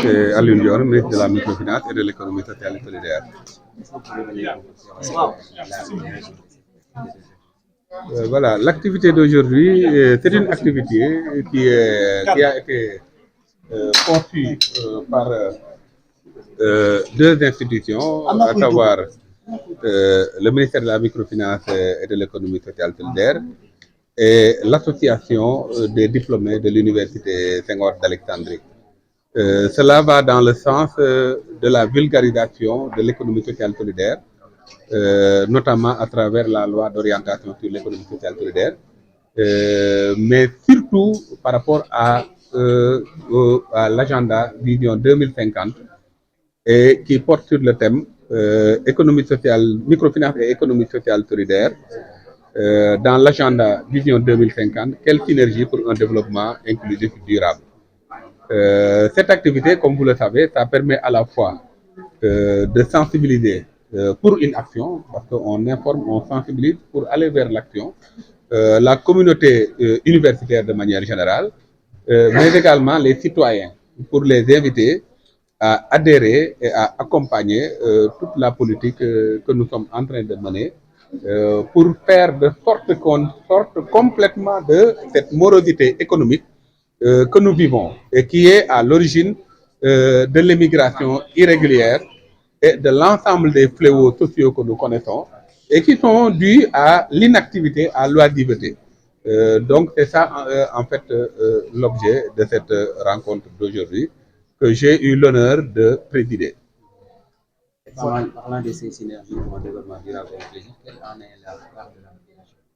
C'est Alioune Dione, ministre de la microfinance et de l'économie sociale et solidaire. Voilà, l'activité d'aujourd'hui, c'est une activité qui a été conçue par deux institutions, à savoir le ministère de la microfinance et de l'économie sociale et solidaire et l'association des diplômés de l'université Senghor d'Alexandrie. Cela va dans le sens de la vulgarisation de l'économie sociale solidaire, notamment à travers la loi d'orientation sur l'économie sociale solidaire, mais surtout par rapport à l'agenda Vision 2050 et qui porte sur le thème économie sociale, microfinance et économie sociale solidaire. Dans l'agenda Vision 2050, quelle synergie pour un développement inclusif durable. Cette activité, comme vous le savez, ça permet à la fois de sensibiliser pour une action, parce qu'on informe, on sensibilise pour aller vers l'action, la communauté universitaire de manière générale, mais également les citoyens, pour les inviter à adhérer et à accompagner toute la politique que nous sommes en train de mener pour faire de sorte qu'on sorte complètement de cette morosité économique que nous vivons et qui est à l'origine de l'immigration irrégulière et de l'ensemble des fléaux sociaux que nous connaissons et qui sont dus à l'inactivité, à l'oisiveté. Donc c'est ça en fait l'objet de cette rencontre d'aujourd'hui que j'ai eu l'honneur de présider. Parlant de ces synergies pour un développement durable et inclusif, quelle en est la part de la population?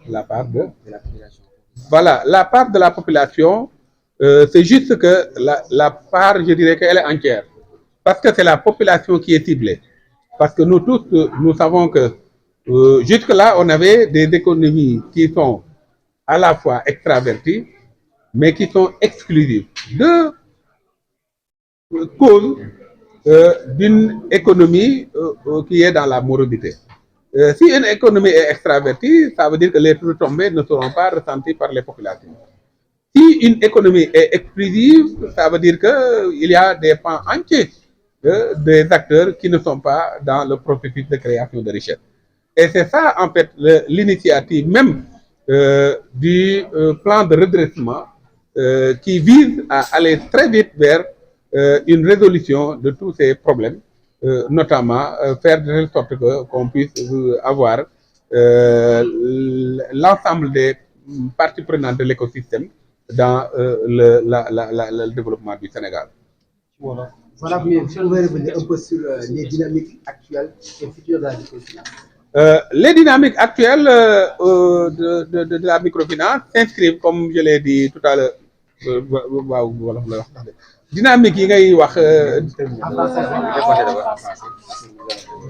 La part de la population. Voilà, la part de la population, c'est juste que la part, je dirais qu'elle est entière. Parce que c'est la population qui est ciblée. Parce que nous tous, nous savons que jusque-là, on avait des économies qui sont à la fois extraverties, mais qui sont exclusives de cause d'une économie qui est dans la morosité. Si une économie est extravertie, ça veut dire que les retombées ne seront pas ressenties par les populations. Si une économie est exclusive, ça veut dire qu'il y a des pans entiers des acteurs qui ne sont pas dans le processus de création de richesse. Et c'est ça, en fait, l'initiative même du plan de redressement qui vise à aller très vite vers une résolution de tous ces problèmes, notamment faire de telle sorte qu'on puisse avoir l'ensemble des parties prenantes de l'écosystème dans le développement du Sénégal. Voilà, vous pouvez revenir un peu sur les dynamiques actuelles et futures de la microfinance. Les dynamiques actuelles de la microfinance s'inscrivent, comme je l'ai dit tout à l'heure, dynamique yi ngay wax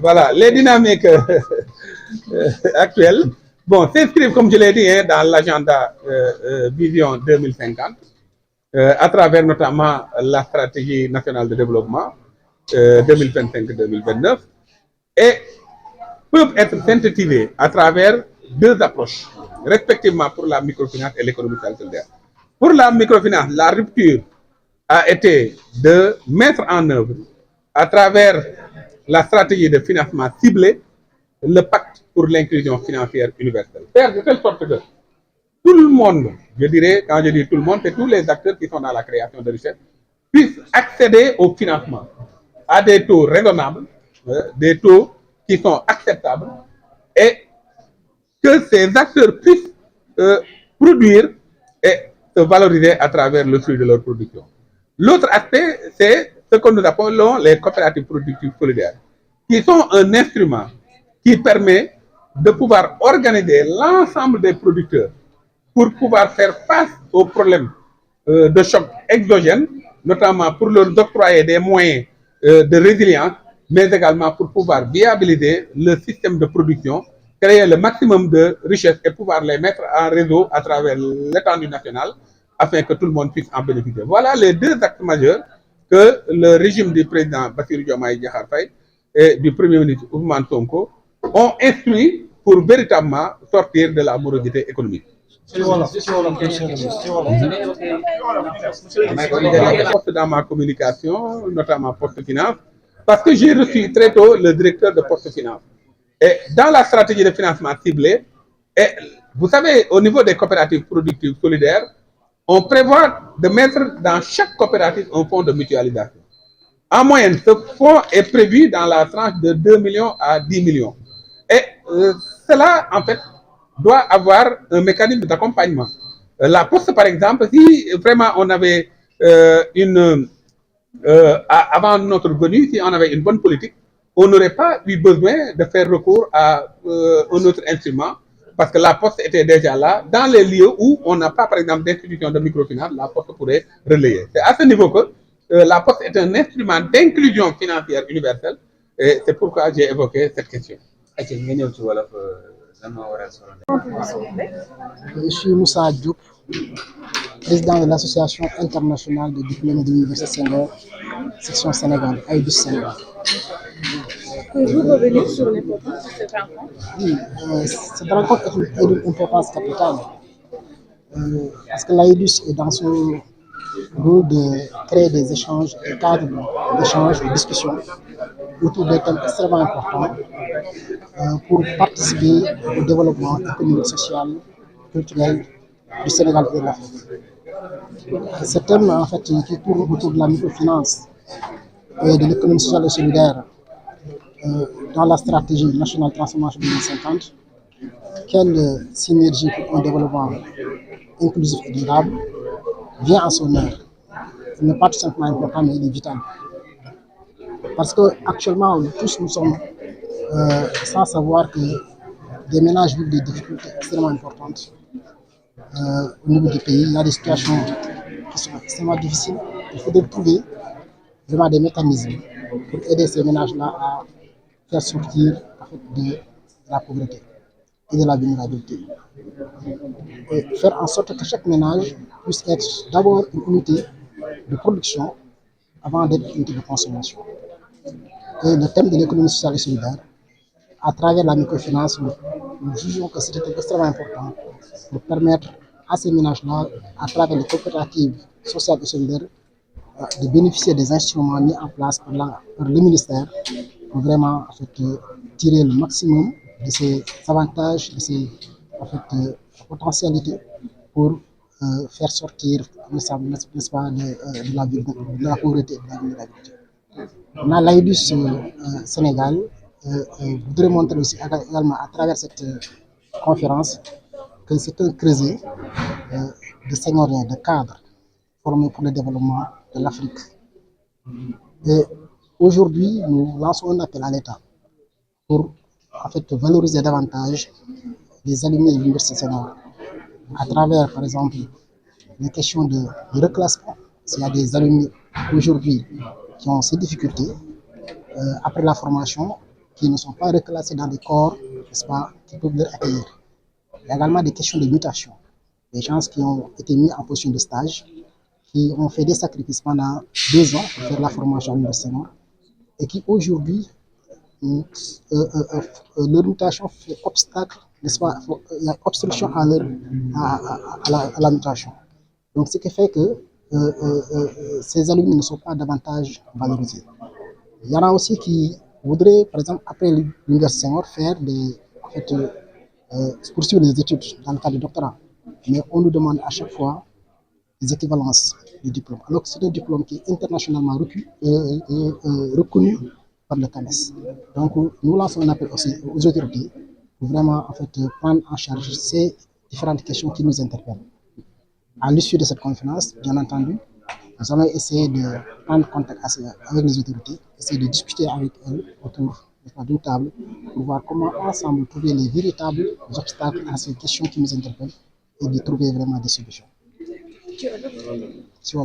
voilà, les dynamiques actuelles s'inscrivent, comme je l'ai dit, dans l'agenda Vision 2050 à travers notamment la stratégie nationale de développement 2025-2029 et peuvent être synthétisées à travers deux approches, respectivement pour la microfinance et l'économie solidaire. Pour la microfinance, la rupture a été de mettre en œuvre, à travers la stratégie de financement ciblé, le pacte pour l'inclusion financière universelle. Faire de telle sorte que tout le monde, je dirais, quand je dis tout le monde, c'est tous les acteurs qui sont dans la création de richesse, puissent accéder au financement à des taux raisonnables, des taux qui sont acceptables, et que ces acteurs puissent produire et se valoriser à travers le fruit de leur production. L'autre aspect, c'est ce que nous appelons les coopératives productives solidaires, qui sont un instrument qui permet de pouvoir organiser l'ensemble des producteurs pour pouvoir faire face aux problèmes de choc exogènes, notamment pour leur octroyer des moyens de résilience, mais également pour pouvoir viabiliser le système de production, créer le maximum de richesses et pouvoir les mettre en réseau à travers l'étendue nationale afin que tout le monde puisse en bénéficier. Voilà les deux actes majeurs que le régime du président Bassirou Diomaye Diakhar Faye et du premier ministre Ousmane Sonko ont instruit pour véritablement sortir de la morosité économique. Porte dans ma communication, notamment Porte Finance, parce que j'ai reçu très tôt le directeur de Porte Finance. Et dans la stratégie de financement ciblé, et vous savez, au niveau des coopératives productives solidaires, on prévoit de mettre dans chaque coopérative un fonds de mutualisation. En moyenne, ce fonds est prévu dans la tranche de 2 millions à 10 millions. Et cela, en fait, doit avoir un mécanisme d'accompagnement. La Poste, par exemple, si vraiment on avait avant notre venue, si on avait une bonne politique, on n'aurait pas eu besoin de faire recours à un autre instrument parce que la Poste était déjà là. Dans les lieux où on n'a pas, par exemple, d'institution de microfinance, la Poste pourrait relayer. C'est à ce niveau que la Poste est un instrument d'inclusion financière universelle et c'est pourquoi j'ai évoqué cette question. Je suis Moussa Diop, président de l'Association internationale de diplômés de l'Université Senghor, section Sénégal, AIDUS Sénégal. Pouvez-vous revenir sur l'importance de cette rencontre? Oui, cette rencontre est d'une importance capitale parce que l'AIDUS est dans son rôle de créer des échanges, des cadres d'échanges, de discussions autour des thèmes extrêmement importants pour participer au développement économique, social, culturel du Sénégal et de l'Afrique. Ce thème, en fait, qui tourne autour de la microfinance et de l'économie sociale et solidaire dans la stratégie nationale de transformation 2050, quelle synergie pour un développement inclusif et durable vient à son heure. Il n'est pas tout simplement important, mais il est vital. Parce qu'actuellement, tous nous sommes sans savoir que des ménages vivent des difficultés extrêmement importantes au niveau du pays. Il y a des situations qui sont extrêmement difficiles. Il faudrait trouver vraiment des mécanismes pour aider ces ménages-là à faire sortir en fait, de la pauvreté et de la vulnérabilité. Et faire en sorte que chaque ménage puisse être d'abord une unité de production avant d'être une unité de consommation. Et le thème de l'économie sociale et solidaire, à travers la microfinance, nous jugeons que c'était extrêmement important pour permettre à ces ménages-là, à travers les coopératives sociales et solidaires, de bénéficier des instruments mis en place par le ministère pour vraiment en fait, tirer le maximum de ces avantages, de ces en fait, potentialités pour faire sortir, n'est-ce pas, de la pauvreté et de la vulnérabilité. On a l'AIDUS Sénégal voudrait montrer aussi également à travers cette conférence que c'est un creuset de senioriens, de cadres formés pour le développement de l'Afrique. Et aujourd'hui, nous lançons un appel à l'État pour en fait, valoriser davantage les alumni de l'Université Senghor à travers, par exemple, les questions de reclassement. S'il y a des alumni aujourd'hui qui ont ces difficultés, après la formation, qui ne sont pas reclassés dans des corps, n'est-ce pas, qui peuvent les accueillir. Il y a également des questions de mutation. Des gens qui ont été mis en position de stage, qui ont fait des sacrifices pendant 2 ans pour faire la formation à l'Université Senghor et qui aujourd'hui, leur mutation fait obstacle, n'est-ce pas, il y a obstruction à la mutation. Donc, ce qui fait que ces alumni ne sont pas davantage valorisés. Il y en a aussi qui voudraient, par exemple, après l'Université Senghor, en fait, poursuivre les études dans le cadre du doctorat. Mais on nous demande à chaque fois des équivalences du diplôme. Alors que c'est un diplôme qui est internationalement reconnu par le CAMES. Donc, nous lançons un appel aussi aux autorités pour vraiment en fait, prendre en charge ces différentes questions qui nous interpellent. À l'issue de cette conférence, bien entendu, nous allons essayer de prendre contact avec les autorités, essayer de discuter avec elles autour d'une table pour voir comment ensemble trouver les véritables obstacles à ces questions qui nous interpellent et de trouver vraiment des solutions. Si